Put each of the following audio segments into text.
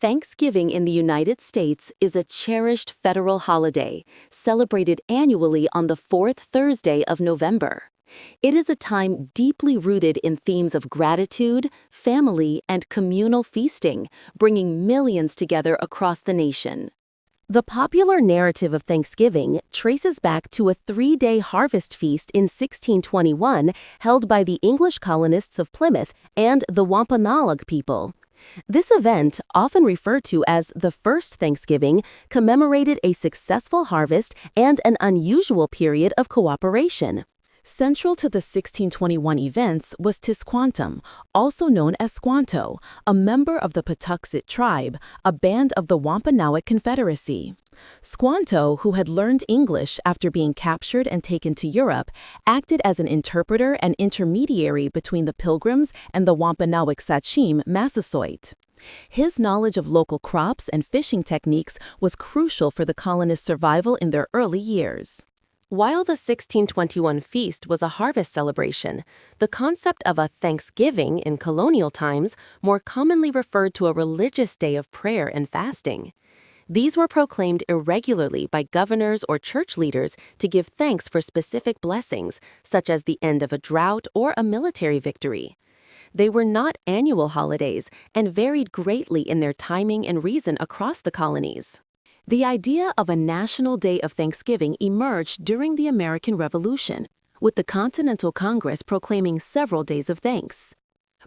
Thanksgiving in the United States is a cherished federal holiday, celebrated annually on the fourth Thursday of November. It is a time deeply rooted in themes of gratitude, family, and communal feasting, bringing millions together across the nation. The popular narrative of Thanksgiving traces back to a three-day harvest feast in 1621 held by the English colonists of Plymouth and the Wampanoag people. This event, often referred to as the First Thanksgiving, commemorated a successful harvest and an unusual period of cooperation. Central to the 1621 events was Tisquantum, also known as Squanto, a member of the Patuxet tribe, a band of the Wampanoag Confederacy. Squanto, who had learned English after being captured and taken to Europe, acted as an interpreter and intermediary between the Pilgrims and the Wampanoag Sachem Massasoit. His knowledge of local crops and fishing techniques was crucial for the colonists' survival in their early years. While the 1621 feast was a harvest celebration, the concept of a Thanksgiving in colonial times more commonly referred to a religious day of prayer and fasting. These were proclaimed irregularly by governors or church leaders to give thanks for specific blessings, such as the end of a drought or a military victory. They were not annual holidays and varied greatly in their timing and reason across the colonies. The idea of a national day of Thanksgiving emerged during the American Revolution, with the Continental Congress proclaiming several days of thanks.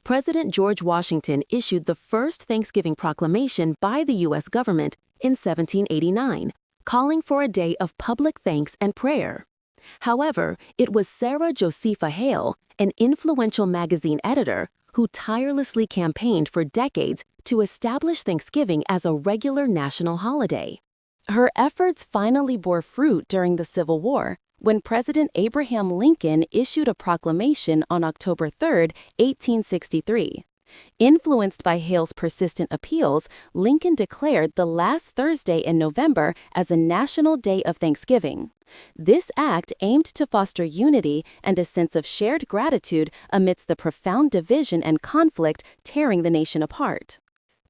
President George Washington issued the first Thanksgiving proclamation by the U.S. government in 1789, calling for a day of public thanks and prayer. However, it was Sarah Josepha Hale, an influential magazine editor, who tirelessly campaigned for decades to establish Thanksgiving as a regular national holiday. Her efforts finally bore fruit during the Civil War, when President Abraham Lincoln issued a proclamation on October 3, 1863. Influenced by Hale's persistent appeals, Lincoln declared the last Thursday in November as a national day of Thanksgiving. This act aimed to foster unity and a sense of shared gratitude amidst the profound division and conflict tearing the nation apart.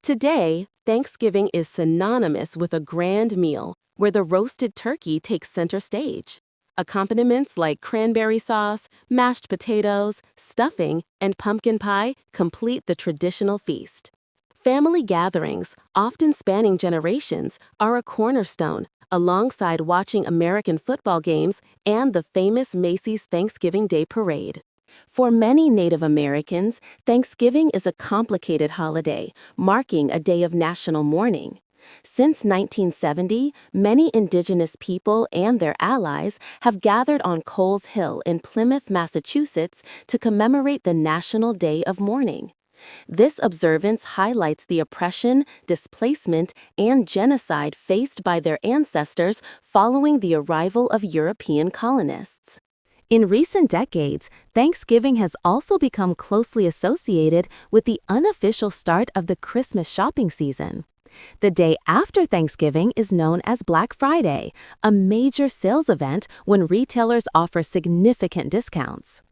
Today, Thanksgiving is synonymous with a grand meal where the roasted turkey takes center stage. Accompaniments like cranberry sauce, mashed potatoes, stuffing, and pumpkin pie complete the traditional feast. Family gatherings, often spanning generations, are a cornerstone, alongside watching American football games and the famous Macy's Thanksgiving Day Parade. For many Native Americans, Thanksgiving is a complicated holiday, marking a day of national mourning. Since 1970, many indigenous people and their allies have gathered on Coles Hill in Plymouth, Massachusetts, to commemorate the National Day of Mourning. This observance highlights the oppression, displacement, and genocide faced by their ancestors following the arrival of European colonists. In recent decades, Thanksgiving has also become closely associated with the unofficial start of the Christmas shopping season. The day after Thanksgiving is known as Black Friday, a major sales event when retailers offer significant discounts.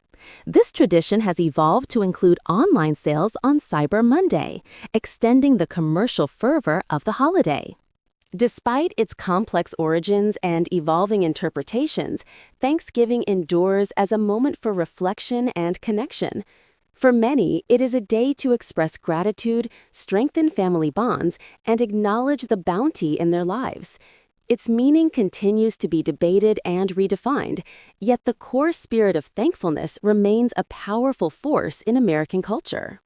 This tradition has evolved to include online sales on Cyber Monday, extending the commercial fervor of the holiday. Despite its complex origins and evolving interpretations, Thanksgiving endures as a moment for reflection and connection. For many, it is a day to express gratitude, strengthen family bonds, and acknowledge the bounty in their lives. Its meaning continues to be debated and redefined, yet the core spirit of thankfulness remains a powerful force in American culture.